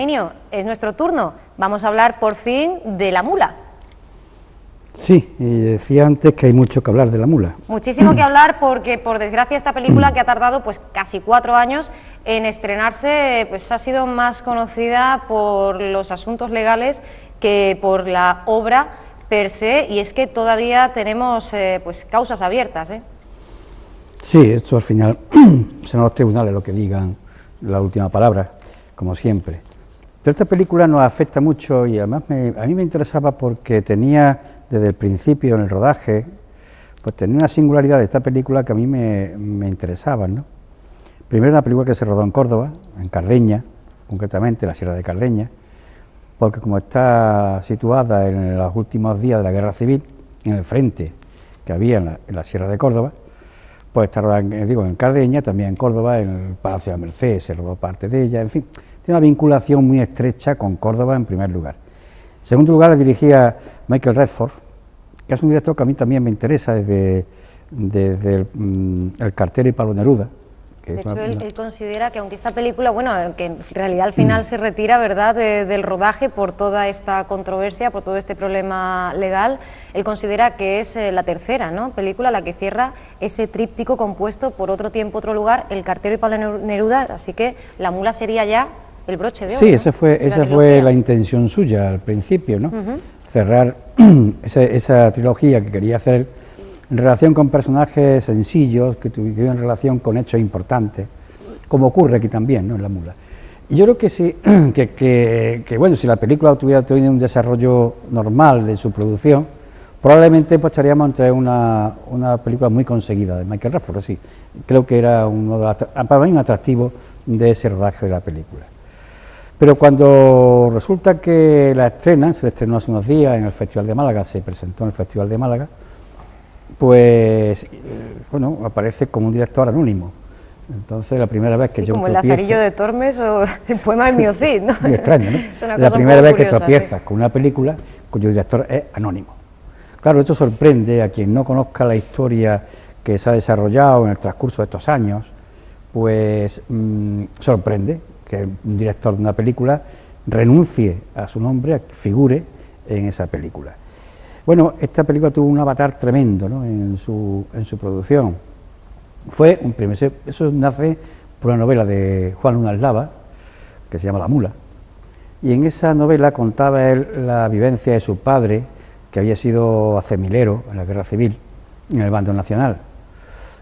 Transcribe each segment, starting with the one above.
Herminio, es nuestro turno. Vamos a hablar por fin de La Mula. Sí, y decía antes que hay mucho que hablar de La Mula. Muchísimo que hablar porque, por desgracia, esta película que ha tardado pues casi 4 años en estrenarse, pues ha sido más conocida por los asuntos legales que por la obra per se, y es que todavía tenemos pues causas abiertas, ¿eh? Sí, esto al final son los tribunales los que digan la última palabra, como siempre. Pero esta película nos afecta mucho y además a mí me interesaba porque tenía, desde el principio en el rodaje, pues tenía una singularidad de esta película que a mí me interesaba, ¿no? Primero, una película que se rodó en Córdoba, en Cardeña, concretamente la Sierra de Cardeña, porque como está situada en los últimos días de la Guerra Civil, en el frente que había en la Sierra de Córdoba, pues está rodada, en Cardeña, también en Córdoba, en el Palacio de la Merced, se rodó parte de ella, en fin, tiene una vinculación muy estrecha con Córdoba en primer lugar. En segundo lugar, la dirigía Michael Redford, que es un director que a mí también me interesa desde El cartero y Pablo Neruda. De hecho, él considera que aunque esta película, bueno, que en realidad al final se retira, ¿verdad?, del rodaje por toda esta controversia, por todo este problema legal, él considera que es la tercera, ¿no?, película la que cierra ese tríptico compuesto por Otro tiempo, otro lugar, El cartero y Pablo Neruda, así que La Mula sería ya el broche de oro. Sí, ¿no?, esa fue la intención suya al principio, ¿no? Cerrar esa trilogía que quería hacer en relación con personajes sencillos, que tuvieron relación con hechos importantes, como ocurre aquí también, ¿no?, en La Mula. Y yo creo que sí, bueno, si la película tuviera tenido un desarrollo normal de su producción, probablemente pues estaríamos ante una película muy conseguida de Michael Redford, sí. Creo que era para mí un atractivo de ese rodaje de la película. Pero cuando resulta que la estrena, se estrenó hace unos días en el Festival de Málaga, se presentó en el Festival de Málaga, pues, bueno, aparece como un director anónimo. Entonces, la primera vez que sí, yo como tropiezo... el Lazarillo de Tormes o el poema de Mio Cid, ¿no? Muy extraño, ¿no? Es una la cosa primera vez curiosa, que tropiezas sí, con una película cuyo director es anónimo. Claro, esto sorprende a quien no conozca la historia que se ha desarrollado en el transcurso de estos años, pues sorprende que un director de una película renuncie a su nombre, a que figure en esa película. Bueno, esta película tuvo un avatar tremendo, ¿no?, en su producción. Fue un primer, eso nace por una novela de Juan Luna Eslava, que se llama La Mula, y en esa novela contaba él la vivencia de su padre, que había sido acemilero en la Guerra Civil, en el bando nacional,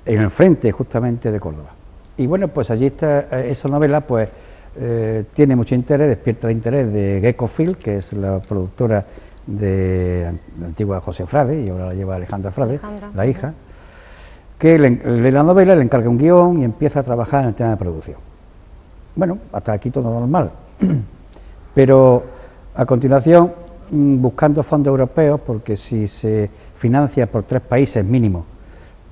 en el frente justamente de Córdoba. Y bueno, pues allí está, esa novela pues tiene mucho interés, despierta el interés de Gecko Film, que es la productora de la antigua José Frade, y ahora la lleva Alejandra Frade, la hija, que lee la novela, le encarga un guión y empieza a trabajar en el tema de producción. Bueno, hasta aquí todo normal, pero a continuación, buscando fondos europeos, porque si se financia por 3 países mínimo,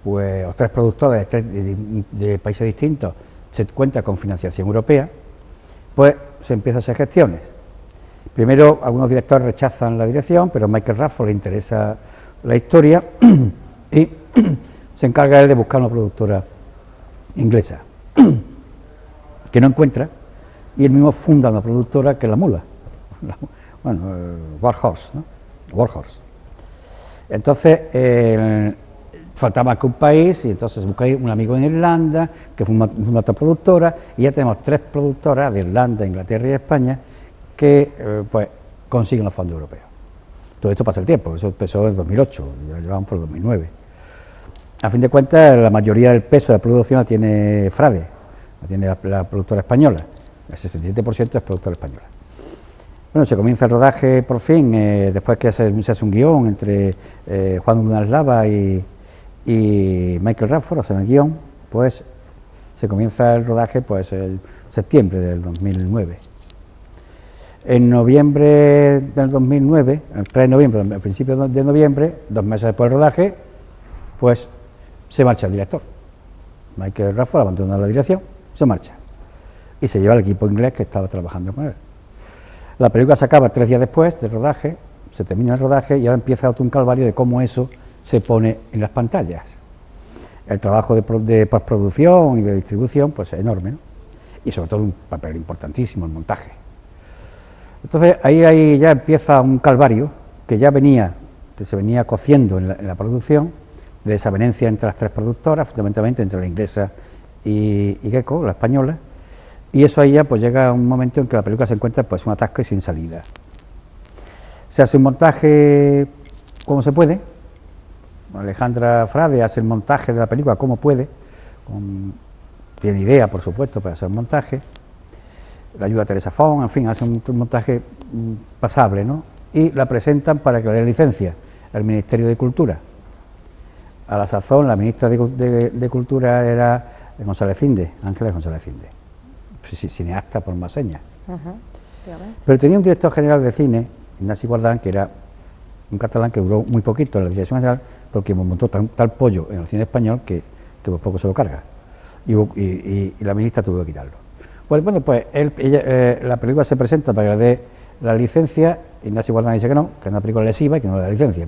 pues, o 3 productores de países distintos, se cuenta con financiación europea, pues se empiezan a hacer gestiones. Primero, algunos directores rechazan la dirección, pero a Michael Redford le interesa la historia y se encarga él de buscar una productora inglesa que no encuentra, y él mismo funda una productora que es La Mula, bueno, Warhorse, ¿no? Warhorse. Entonces, faltaba que un país, y entonces buscáis un amigo en Irlanda, que funda otra productora, y ya tenemos 3 productoras de Irlanda, Inglaterra y España, que pues consiguen los fondos europeos. Todo esto pasa el tiempo, eso empezó en 2008, ya llevamos por el 2009. A fin de cuentas, la mayoría del peso de la producción la tiene Frade, la tiene la productora española, el 67% es productora española. Bueno, se comienza el rodaje por fin, después que se hace un guión entre Juan Luna Eslava y Michael Redford, o sea, en el guión, pues se comienza el rodaje pues en septiembre del 2009. En noviembre del 2009, el 3 de noviembre, al principio de noviembre, 2 meses después del rodaje, pues se marcha el director. Michael Redford abandona la dirección, se marcha y se lleva al equipo inglés que estaba trabajando con él. La película se acaba 3 días después del rodaje, se termina el rodaje y ahora empieza otro un calvario de cómo eso se pone en las pantallas. El trabajo de postproducción y de distribución pues es enorme, ¿no? Y sobre todo un papel importantísimo, el montaje. Entonces ahí ya empieza un calvario que ya se venía cociendo en la producción, de desavenencia entre las tres productoras, fundamentalmente entre la inglesa y Gecko, la española, y eso ahí ya pues llega un momento en que la película se encuentra pues un atasco y sin salida. Se hace un montaje como se puede, Alejandra Frade hace el montaje de la película como puede, tiene idea por supuesto para hacer un montaje, la ayuda a Teresa Font, en fin, hace un montaje pasable, ¿no? Y la presentan para que le dé licencia al Ministerio de Cultura. A la sazón la ministra de Cultura era González Cinde, Ángeles González Cinde, cineasta por más señas. Pero tenía un director general de cine, Ignasi Guardán, que era un catalán que duró muy poquito en la dirección general, porque montó tal pollo en el cine español que por poco se lo carga, y la ministra tuvo que quitarlo. Bueno, pues la película se presenta para que le dé la licencia, Ignasi Guardán dice que no, que es una película lesiva y que no le da licencia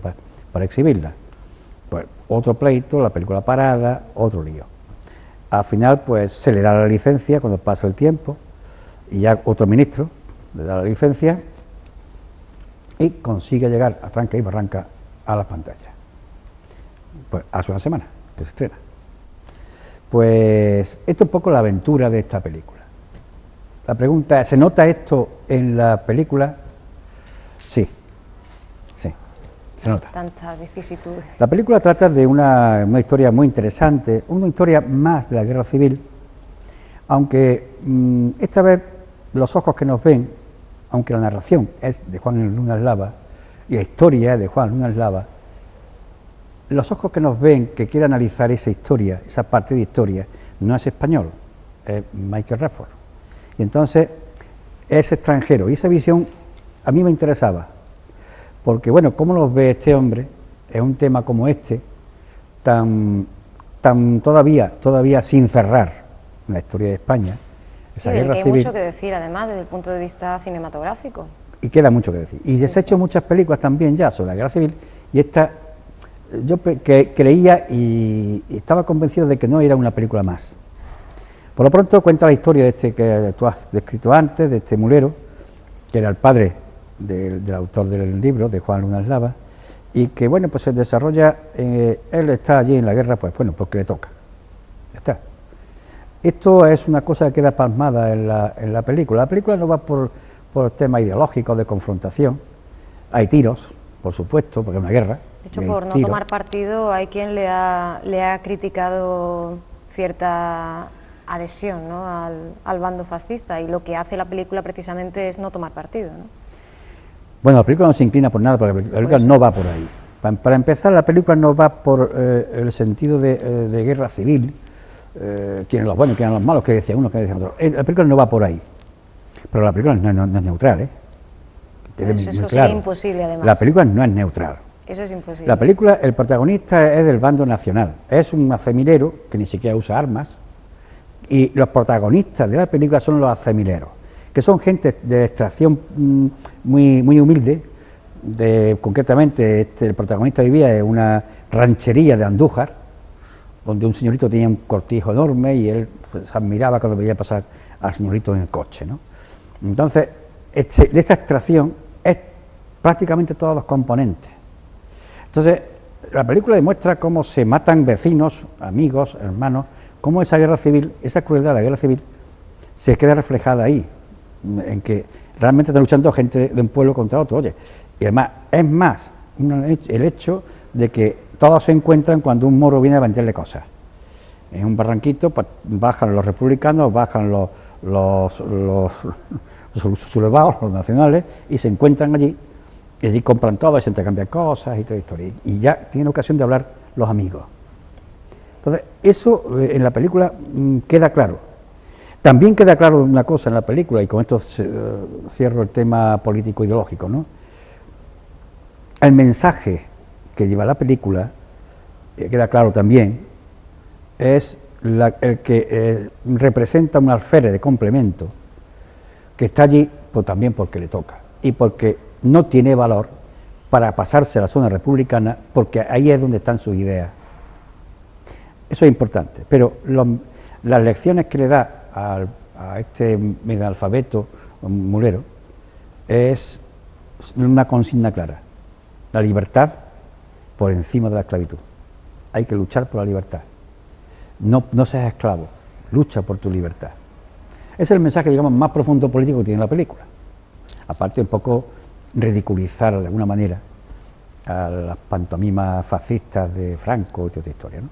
para exhibirla. Pues otro pleito, la película parada, otro lío. Al final pues se le da la licencia cuando pasa el tiempo y ya otro ministro le da la licencia y consigue llegar a tranca y barranca a las pantallas. Pues hace una semana que se estrena. Pues esto es un poco la aventura de esta película. La pregunta es, ¿se nota esto en la película? Sí, se nota. Tantas vicisitudes. La película trata de una historia muy interesante, una historia más de la Guerra Civil, aunque esta vez los ojos que nos ven, aunque la narración es de Juan Luna Eslava y la historia es de Juan Luna Eslava, los ojos que nos ven, que quiere analizar esa historia, esa parte de historia, no es español, es Michael Radford. Y entonces es extranjero, y esa visión a mí me interesaba, porque bueno, ¿cómo los ve este hombre en un tema como este, tan todavía sin cerrar en la historia de España? Sí, esa guerra civil, hay mucho que decir además desde el punto de vista cinematográfico. Y queda mucho que decir. Y se han hecho muchas películas también ya sobre la guerra civil, y esta yo creía y estaba convencido de que no era una película más. Por lo pronto cuenta la historia de este que tú has descrito antes, de este mulero, que era el padre del autor del libro, de Juan Luna Eslava, y que bueno, pues se desarrolla, él está allí en la guerra, pues bueno, porque le toca. Ya está. Esto es una cosa que queda pasmada en la película. La película no va por temas ideológicos de confrontación, hay tiros, por supuesto, porque es una guerra. De hecho, por no tomar partido, hay quien le ha criticado cierta adhesión, ¿no?, al bando fascista, y lo que hace la película precisamente es no tomar partido, ¿no? Bueno, la película no se inclina por nada, porque la película no va por ahí. Para empezar, la película no va por el sentido de guerra civil, quiénes los buenos, quiénes los malos, que decía uno, que decía otro. La película no va por ahí, pero la película no es neutral, ¿eh? Eso sería imposible, además. La película no es neutral. Eso es imposible. La película, el protagonista es del bando nacional, es un acemileiro que ni siquiera usa armas, y los protagonistas de la película son los acemileros, que son gente de extracción muy humilde. Concretamente el protagonista vivía en una ranchería de Andújar, donde un señorito tenía un cortijo enorme y él pues, admiraba cuando veía pasar al señorito en el coche, ¿no? Entonces, de esta extracción es prácticamente todos los componentes. Entonces, la película demuestra cómo se matan vecinos, amigos, hermanos, cómo esa guerra civil, esa crueldad de la guerra civil, se queda reflejada ahí, en que realmente está luchando gente de un pueblo contra otro. Oye, y además, es más, el hecho de que todos se encuentran cuando un moro viene a venderle cosas. En un barranquito, pues bajan los republicanos, bajan los sublevados, los nacionales, y se encuentran allí, y allí compran todo, y se intercambian cosas y toda historia, y ya tienen ocasión de hablar los amigos. Entonces, eso en la película queda claro. También queda claro una cosa en la película, y con esto cierro el tema político-ideológico, ¿no? El mensaje que lleva la película, queda claro también, es el que representa un alférez de complemento, que está allí pues, también porque le toca, y porque no tiene valor para pasarse a la zona republicana, porque ahí es donde están sus ideas. Eso es importante, pero las lecciones que le da a este megalfabeto mulero es una consigna clara: la libertad por encima de la esclavitud. Hay que luchar por la libertad. No seas esclavo, lucha por tu libertad. Ese es el mensaje, digamos, más profundo político que tiene la película. Aparte, un poco ridiculizar de alguna manera a las pantomimas fascistas de Franco y toda esta historia, ¿no?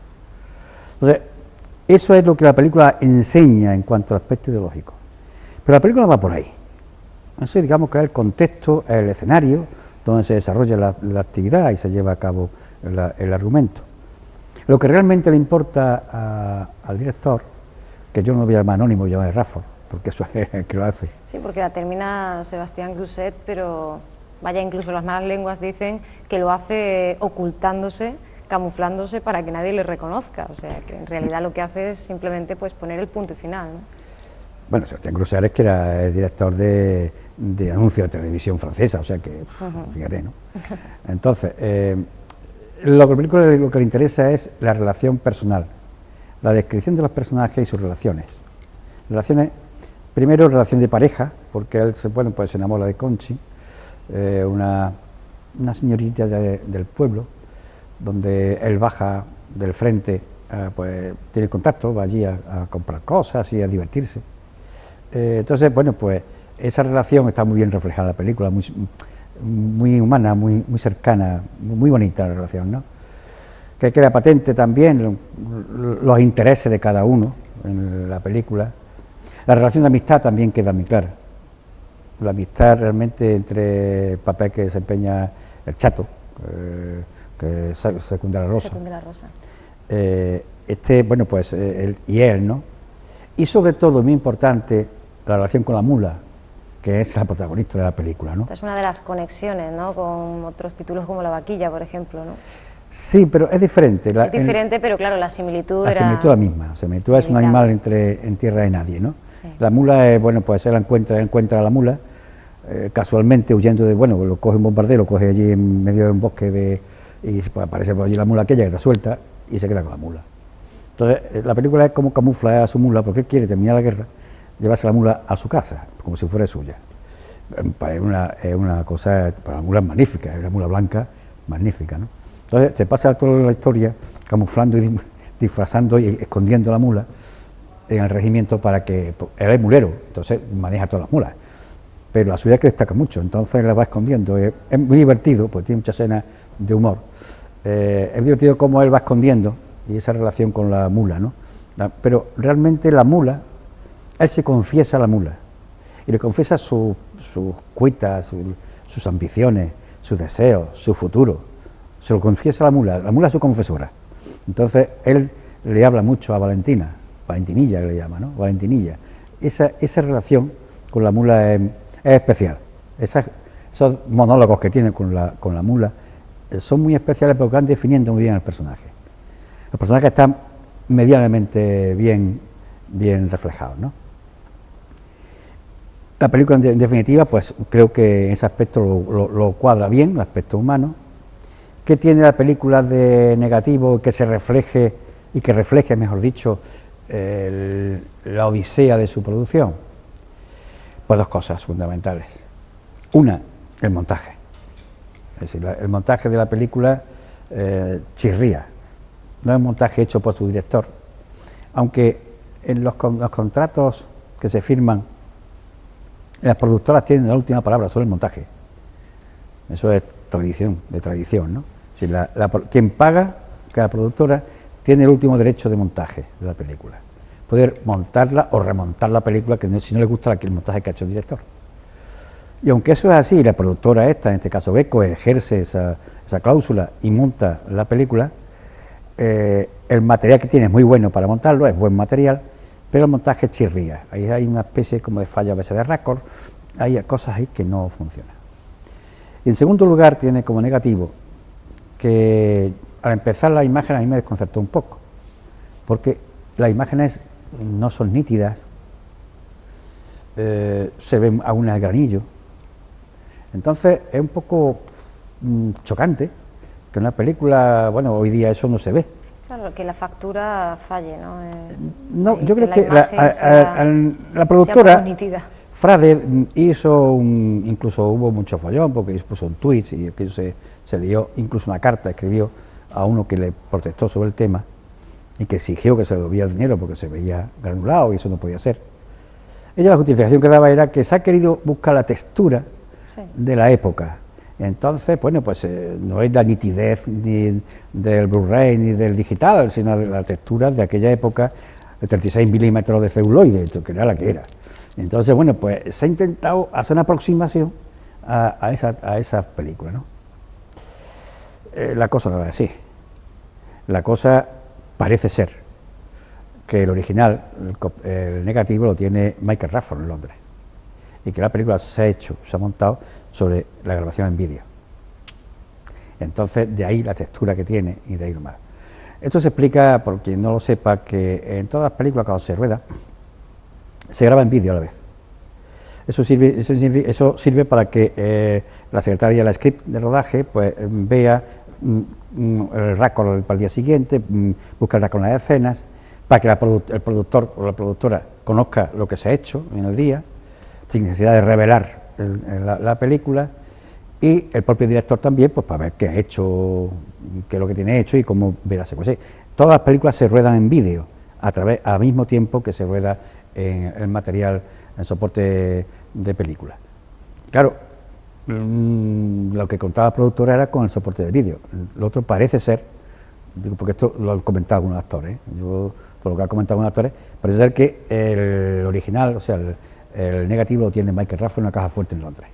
Entonces, eso es lo que la película enseña en cuanto al aspecto ideológico. Pero la película va por ahí. Eso, digamos, que es el contexto, es el escenario donde se desarrolla la actividad y se lleva a cabo el argumento. Lo que realmente le importa al director, que yo no voy a llamar anónimo, voy a llamar Rafford, porque eso es el que lo hace. Sí, porque la termina Sebastián Cluzet, pero vaya, incluso las malas lenguas dicen que lo hace ocultándose, camuflándose para que nadie le reconozca, o sea, que en realidad lo que hace es simplemente pues poner el punto y final, ¿no? Bueno, Sebastián Cluzet es que era el director de anuncios de televisión francesa, o sea que, fíjate, ¿no? Entonces, la película lo que le interesa es la relación personal, la descripción de los personajes y sus relaciones. Primero, relación de pareja, porque él pues se enamora de Conchi, una señorita del pueblo, donde él baja del frente, pues tiene contacto, va allí a comprar cosas y a divertirse. Entonces, bueno, pues esa relación está muy bien reflejada en la película, muy humana, muy cercana, muy bonita la relación, ¿no? Que queda patente también los intereses de cada uno en la película. La relación de amistad también queda muy clara. La amistad realmente entre el papel que desempeña el Chato, que secunda la Rosa. Bueno, pues él y él, ¿no? Y sobre todo, muy importante, la relación con la mula, que es la protagonista de la película, ¿no? Es una de las conexiones, ¿no?, con otros títulos como La vaquilla, por ejemplo, ¿no? Sí, pero es diferente. Es diferente, pero claro, la similitud era... La similitud es la misma. La similitud es un animal en tierra de nadie, ¿no? Sí. La mula es, bueno, pues él encuentra a la mula, casualmente huyendo de, bueno, lo coge un bombardero, lo coge allí en medio de un bosque y pues aparece por allí la mula aquella que está suelta y se queda con la mula. Entonces, la película es como camufla a su mula, porque él quiere terminar la guerra, llevarse la mula a su casa, como si fuera suya. Es una cosa, para la mula es magnífica, es una mula blanca magnífica, ¿no? Entonces se pasa toda la historia camuflando y disfrazando y escondiendo la mula en el regimiento para que... Él es mulero, entonces maneja todas las mulas, pero la suya es que destaca mucho, entonces la va escondiendo. Es muy divertido, porque tiene muchas escenas de humor. Es divertido cómo él va escondiendo y esa relación con la mula, ¿no? Pero realmente la mula, él se confiesa a la mula y le confiesa sus cuitas, sus ambiciones, sus deseos, su futuro. Se lo confiesa a la mula es su confesora. Entonces él le habla mucho a Valentinilla que le llama, ¿no? Valentinilla. Esa relación con la mula es especial. Esos monólogos que tiene con la mula son muy especiales porque van definiendo muy bien al personaje. Los personajes están medianamente bien reflejados, ¿no? La película, en definitiva, pues creo que en ese aspecto lo cuadra bien, el aspecto humano. ¿Qué tiene la película de negativo que refleje, mejor dicho, la odisea de su producción? Pues dos cosas fundamentales. Una, el montaje. Es decir, el montaje de la película chirría. No es un montaje hecho por su director, aunque en los contratos que se firman, las productoras tienen la última palabra sobre el montaje. Eso es tradición, ¿no? Si quien paga, que la productora, tiene el último derecho de montaje de la película. Poder montarla o remontar la película, si no le gusta el montaje que ha hecho el director. Y aunque eso es así, la productora esta, en este caso Beco, ejerce esa cláusula y monta la película, el material que tiene es muy bueno para montarlo, es buen material, pero el montaje chirría. Ahí hay una especie como de falla a veces de récord, hay cosas ahí que no funcionan. Y en segundo lugar tiene como negativo que al empezar la imagen a mí me desconcertó un poco, porque las imágenes no son nítidas, se ven aún el granillo, entonces es un poco chocante que en una película, bueno, hoy día eso no se ve. Claro, que la factura falle, ¿no? No, yo creo que la productora Frade hizo incluso hubo mucho follón porque puso un tuit y aquello se lió, incluso una carta escribió a uno que le protestó sobre el tema y que exigió que se le devolviera el dinero porque se veía granulado y eso no podía ser. Ella la justificación que daba era que se ha querido buscar la textura de la época. Entonces, bueno, pues no es la nitidez ni del Blu-ray ni del digital, sino la textura de aquella época de 36 milímetros de celuloide, que era la que era. Entonces, bueno, pues se ha intentado hacer una aproximación a esa película, ¿no? La cosa no es así. La cosa parece ser que el original, el negativo, lo tiene Michael Radford en Londres y que la película se ha montado sobre la grabación en vídeo. Entonces, de ahí la textura que tiene y de ahí lo más. Esto se explica, por quien no lo sepa, que en todas las películas cuando se rueda, se graba en vídeo a la vez. Eso sirve para que la secretaria del script de rodaje pues vea el raccord para el día siguiente, busca el raccord en las escenas, para que el productor o la productora conozca lo que se ha hecho en el día, sin necesidad de revelar la película, y el propio director también, pues para ver qué ha hecho, qué es lo que tiene hecho y cómo ve la secuencia. Todas las películas se ruedan en vídeo, al mismo tiempo que se rueda en el material, en soporte de película. Claro, lo que contaba la productora era con el soporte de vídeo. Lo otro parece ser, porque esto lo han comentado algunos actores, yo por lo que han comentado algunos actores, parece ser que el original, o sea, el negativo lo tiene Michael Radford en una caja fuerte en Londres.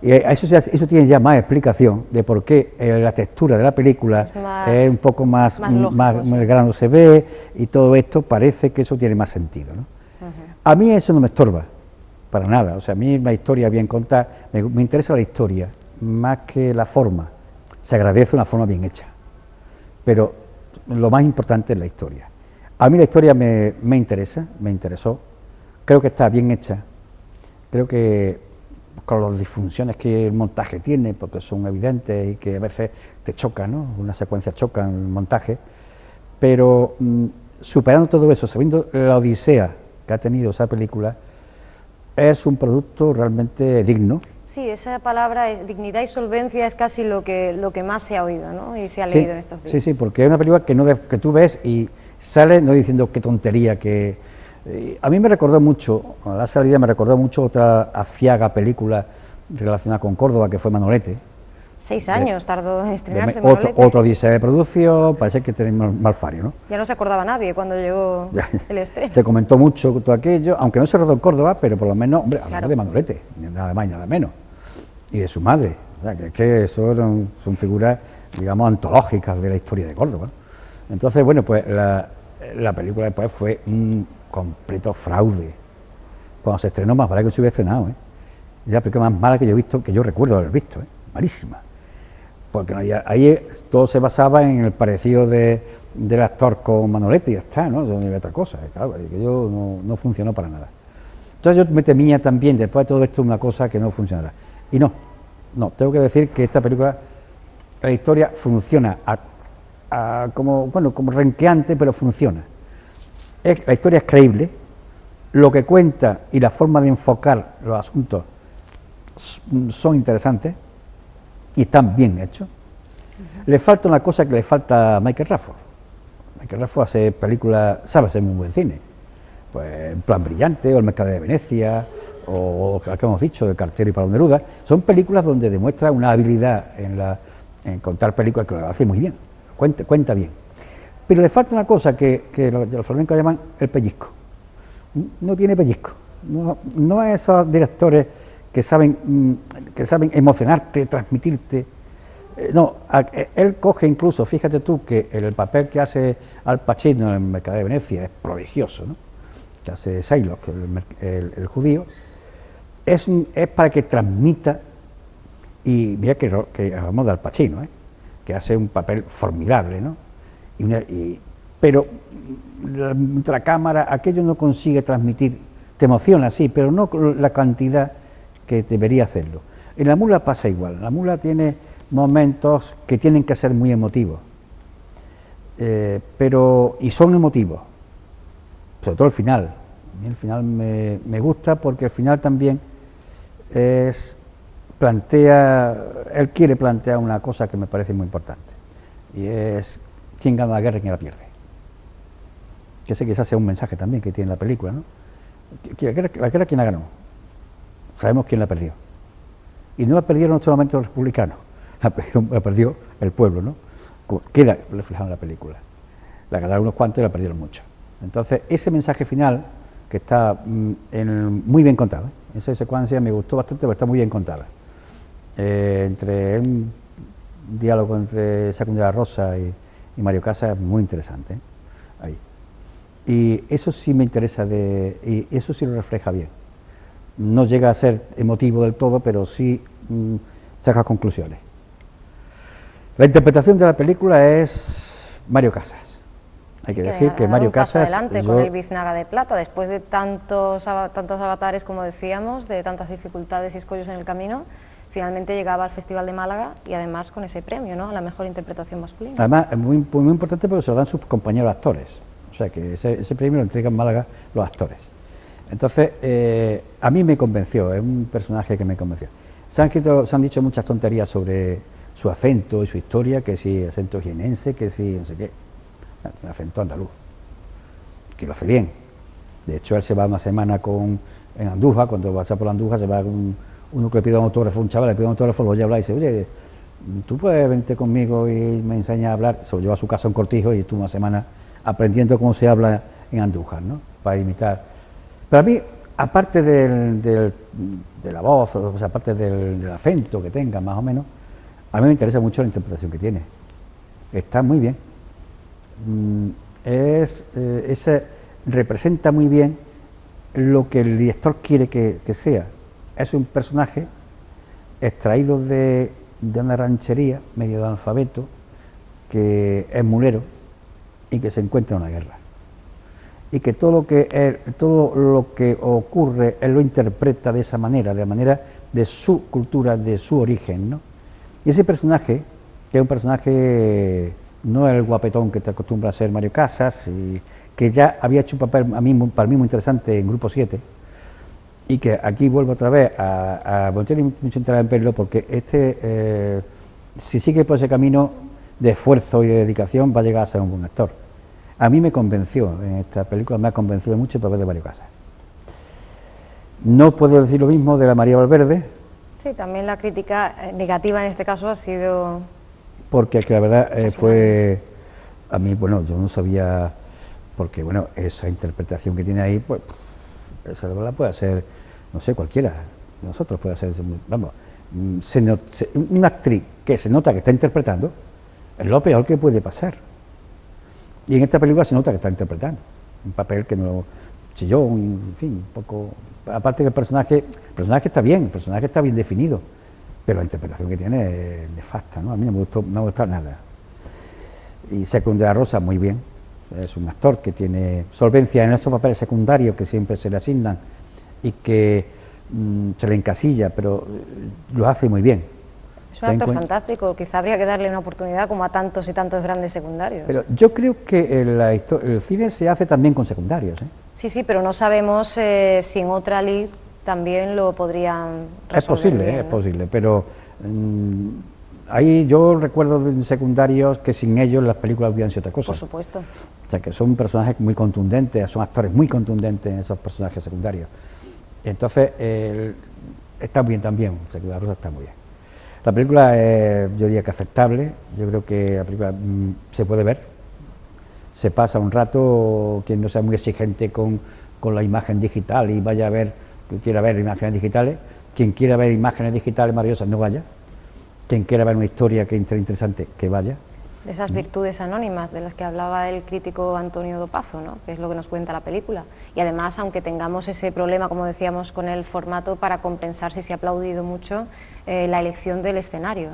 Y eso tiene ya más explicación de por qué la textura de la película es un poco más grano se ve, y todo esto parece que eso tiene más sentido, ¿no? A mí eso no me estorba, para nada. O sea, a mí la historia bien contada, me interesa la historia más que la forma. Se agradece una forma bien hecha, pero lo más importante es la historia. A mí la historia me interesó, creo que está bien hecha, creo que con las disfunciones que el montaje tiene, porque son evidentes y que a veces te chocan, ¿no? Una secuencia choca en el montaje, pero superando todo eso, sabiendo la odisea que ha tenido esa película, es un producto realmente digno. Sí, esa palabra, es dignidad y solvencia, es casi lo que más se ha oído, ¿no? Y se ha leído en estos días. Sí, porque es una película que tú ves y sales no diciendo qué tontería, a mí me recordó mucho, a la salida me recordó mucho otra aciaga película relacionada con Córdoba, que fue Manolete. 6 años tardó en estrenarse Manolete. Otro dice de producción, parece que tenemos malfario, ¿no? Ya no se acordaba nadie cuando llegó el estreno. Se comentó mucho todo aquello, aunque no se rodó en Córdoba, pero por lo menos, hombre, hablaba de Manolete, nada más y nada menos, y de su madre. O sea, que eso son figuras, digamos, antológicas de la historia de Córdoba. Entonces, bueno, pues la película después fue un completo fraude. Cuando se estrenó, más vale que se hubiera estrenado, ¿eh? Es la película más mala que yo he visto, que yo recuerdo haber visto, ¿eh? Malísima. Porque ahí todo se basaba en el parecido del actor con Manolete y ya está, ¿no? No había otra cosa, claro, aquello no funcionó para nada. Entonces yo me temía también, después de todo esto, una cosa que no funcionara. Y no, tengo que decir que esta película, la historia funciona como renqueante, pero funciona. La historia es creíble, lo que cuenta y la forma de enfocar los asuntos son interesantes y están bien hechos. Le falta una cosa que le falta a Michael Radford. Michael Radford hace películas, sabe hacer muy buen cine. Pues En plan brillante, o El mercader de Venecia, o lo que hemos dicho, El cartero y Paloma Neruda. Son películas donde demuestra una habilidad en contar películas que lo hace muy bien, cuenta bien. Pero le falta una cosa que los flamencos llaman el pellizco. No tiene pellizco. No es esos directores que saben emocionarte, transmitirte. No, él coge incluso, fíjate tú, que el papel que hace Al Pacino en El mercader de Venecia es prodigioso, ¿no? Que hace Shylock, el judío, es para que transmita, y mira que hablamos de Al Pacino, que hace un papel formidable, ¿no? Pero la cámara, aquello no consigue transmitir, te emociona, sí, pero no la cantidad que debería hacerlo. En La mula pasa igual. La mula tiene momentos que tienen que ser muy emotivos, y son emotivos, sobre todo el final, A mí el final me gusta porque el final también él quiere plantear una cosa que me parece muy importante, y es quién gana la guerra y quién la pierde. Que ese quizás sea un mensaje también que tiene la película, ¿no? La guerra, ¿quién la ganó? Sabemos quién la perdió. Y no la perdieron solamente los republicanos, la perdió el pueblo, ¿no? Queda reflejado en la película. La ganaron unos cuantos y la perdieron muchos. Entonces, ese mensaje final, que está muy bien contado, esa secuencia me gustó bastante porque está muy bien contada. Entre un diálogo entre Secund de la Rosa y Mario Casas es muy interesante, ahí. Y eso sí me interesa, y eso sí lo refleja bien. No llega a ser emotivo del todo, pero sí saca conclusiones. La interpretación de la película es Mario Casas. Hay que decir que Mario Casas... adelante con el Biznaga de Plata, después de tantos avatares, como decíamos, de tantas dificultades y escollos en el camino, finalmente llegaba al Festival de Málaga y además con ese premio, ¿no?, a la mejor interpretación masculina. Además, es muy importante porque se lo dan sus compañeros actores, o sea que ese premio lo entregan en Málaga los actores. Entonces, a mí me convenció, es un personaje que me convenció. Se han dicho muchas tonterías sobre su acento y su historia, que si acento jienense, que si no sé qué, un acento andaluz, que lo hace bien. De hecho, él se va una semana en Andújar, cuando pasa por Andújar, se va con uno que le pide un autógrafo, un chaval le pide un autógrafo, lo oye hablar y dice, oye, tú puedes venirte conmigo y me enseñas a hablar. Se lo lleva a su casa un Cortijo y estuvo una semana aprendiendo cómo se habla en Andújar, ¿no?, para imitar. Pero a mí, aparte de la voz, o sea, aparte del acento que tenga, más o menos, a mí me interesa mucho la interpretación que tiene. Está muy bien. Representa muy bien lo que el director quiere que sea. Es un personaje extraído de una ranchería, medio de analfabeto, que es mulero y que se encuentra en una guerra. Y que todo lo que ocurre, él lo interpreta de esa manera, de la manera de su cultura, de su origen, ¿no? Y ese personaje, que es un personaje, no es el guapetón que te acostumbra a ser Mario Casas, y que ya había hecho un papel para mí muy interesante en Grupo 7, y que aquí vuelvo otra vez bueno, tiene mucho interés en verlo, porque si sigue por ese camino de esfuerzo y de dedicación, va a llegar a ser un buen actor. A mí me convenció, en esta película me ha convencido mucho el papel de Mario Casas. No puedo decir lo mismo de la María Valverde. Sí, también la crítica negativa en este caso ha sido... Porque que la verdad fue... A mí, bueno, yo no sabía... Porque, bueno, esa interpretación que tiene ahí, pues, esa la puede hacer, no sé, cualquiera. Nosotros puede hacer, vamos, una actriz que se nota que está interpretando, es lo peor que puede pasar. Y en esta película se nota que está interpretando un papel que no chilló, en fin, un poco... Aparte que el personaje está bien, el personaje está bien definido, pero la interpretación que tiene es nefasta, ¿no? A mí no me gustó nada. Y Secund de la Rosa, muy bien, es un actor que tiene solvencia en estos papeles secundarios que siempre se le asignan y que se le encasilla, pero lo hace muy bien. Es un actor fantástico, quizá habría que darle una oportunidad como a tantos y tantos grandes secundarios. Pero yo creo que el cine se hace también con secundarios, ¿eh? Sí, pero no sabemos si en otra lid también lo podrían resolver. Es posible, bien, ¿no? Es posible, pero ahí yo recuerdo de secundarios que sin ellos las películas hubieran sido otra cosa. Por supuesto. O sea, que son personajes muy contundentes, son actores muy contundentes en esos personajes secundarios. Entonces, está bien también, Secund de la Rosa está muy bien. La película es, yo diría que aceptable, yo creo que la película se puede ver, se pasa un rato, quien no sea muy exigente con la imagen digital y vaya a ver, que quiera ver imágenes digitales, quien quiera ver imágenes digitales maravillosas no vaya, quien quiera ver una historia que es interesante, que vaya. De esas virtudes anónimas de las que hablaba el crítico Antonio Dopazo, ¿no?, que es lo que nos cuenta la película. Y además, aunque tengamos ese problema, como decíamos, con el formato, para compensar, si se ha aplaudido mucho la elección del escenario.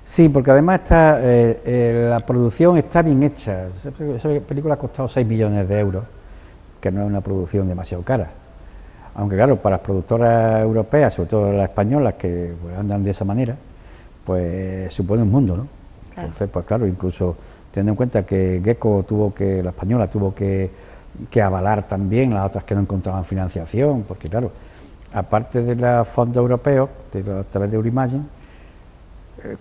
Sí, porque además la producción está bien hecha. Esa película ha costado 6 millones de euros, que no es una producción demasiado cara. Aunque claro, para las productoras europeas, sobre todo las españolas, que pues, andan de esa manera, pues supone un mundo, ¿no? Claro. Entonces, pues claro, incluso teniendo en cuenta que Gecko la española tuvo que que avalar también las otras que no encontraban financiación, porque claro, aparte de los fondos europeos, a través de Eurimagen,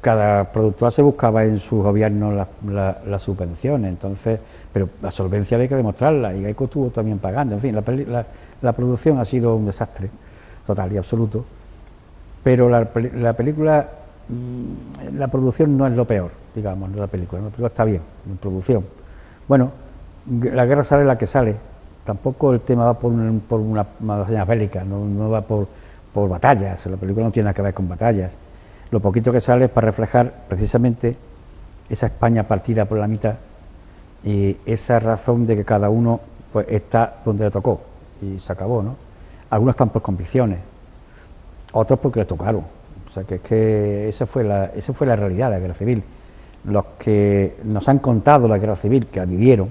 cada productora se buscaba en su gobierno las subvenciones, entonces, pero la solvencia había que demostrarla, y Geico estuvo también pagando, en fin, la producción ha sido un desastre total y absoluto, pero la película, la producción no es lo peor, digamos, de la película está bien, en producción. Bueno, la guerra sale la que sale, tampoco el tema va por una hazaña bélica, no va por batallas, la película no tiene nada que ver con batallas. Lo poquito que sale es para reflejar precisamente esa España partida por la mitad y esa razón de que cada uno pues está donde le tocó y se acabó, ¿no? Algunos están por convicciones, otros porque les tocaron. O sea que es que esa fue la realidad de la guerra civil. Los que nos han contado la guerra civil, que la vivieron,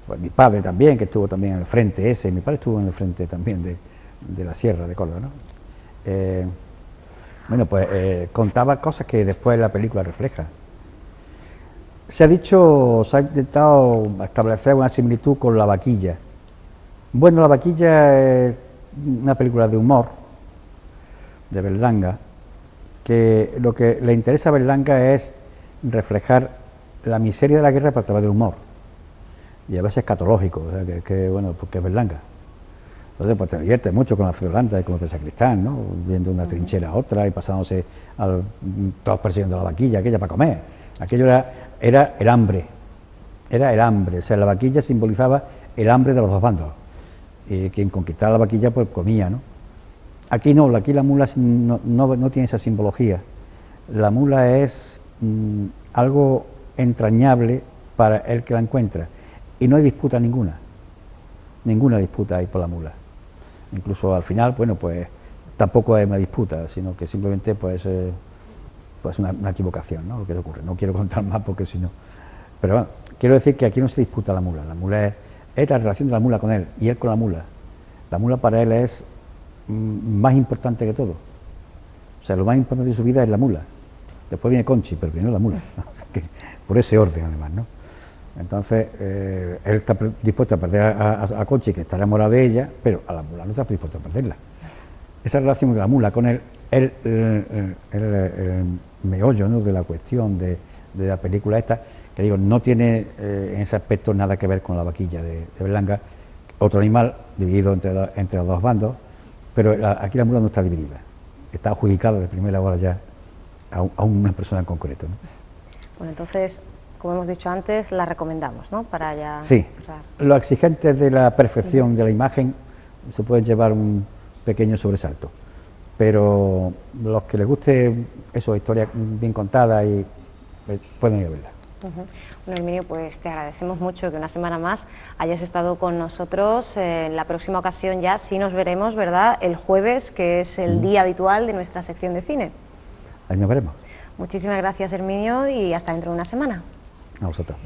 pues mi padre también, que estuvo también en el frente ese, mi padre estuvo en el frente también de la Sierra de Córdoba, ¿no? Bueno, pues contaba cosas que después la película refleja. Se ha intentado establecer una similitud con La Vaquilla. Bueno, La Vaquilla es una película de humor, de Berlanga, que lo que le interesa a Berlanga es reflejar la miseria de la guerra a través del humor, y a veces escatológico, o sea, bueno, porque es Berlanga. Entonces, pues te diviertes mucho con la Friolanda y con el sacristán, ¿no? Viendo una trinchera a otra y pasándose todos persiguiendo la vaquilla aquella para comer. Aquello era el hambre, o sea, la vaquilla simbolizaba el hambre de los dos bandos. Y quien conquistaba la vaquilla, pues comía, ¿no? Aquí no, aquí la mula no tiene esa simbología. La mula es algo entrañable para el que la encuentra. Y no hay disputa ninguna disputa hay por la mula. Incluso al final, bueno, pues tampoco hay una disputa, sino que simplemente pues una equivocación, ¿no? Lo que ocurre. No quiero contar más porque si no. Pero bueno, quiero decir que aquí no se disputa la mula es la relación de la mula con él y él con la mula. La mula para él es más importante que todo. O sea, lo más importante de su vida es la mula. Después viene Conchi, pero primero la mula. Por ese orden, además, ¿no? Entonces, él está dispuesto a perder a Conchi, que está enamorado de ella, pero a la mula no está dispuesto a perderla. Esa relación de la mula con él, el meollo, ¿no?, de la cuestión de la película esta, que digo, no tiene en ese aspecto nada que ver con la vaquilla de Berlanga, otro animal dividido entre los dos bandos, pero aquí la mula no está dividida, está adjudicada de primera hora ya a una persona en concreto, ¿no? Bueno, entonces, como hemos dicho antes, la recomendamos, ¿no? Para ya... Sí, los exigentes de la perfección de la imagen se pueden llevar un pequeño sobresalto, pero los que les guste eso, historia bien contada, y pueden ir a verla. Bueno, Herminio, pues te agradecemos mucho que una semana más hayas estado con nosotros. En la próxima ocasión ya sí nos veremos, ¿verdad?, el jueves, que es el día habitual de nuestra sección de cine. Ahí nos veremos. Muchísimas gracias, Herminio, y hasta dentro de una semana. A vosotros.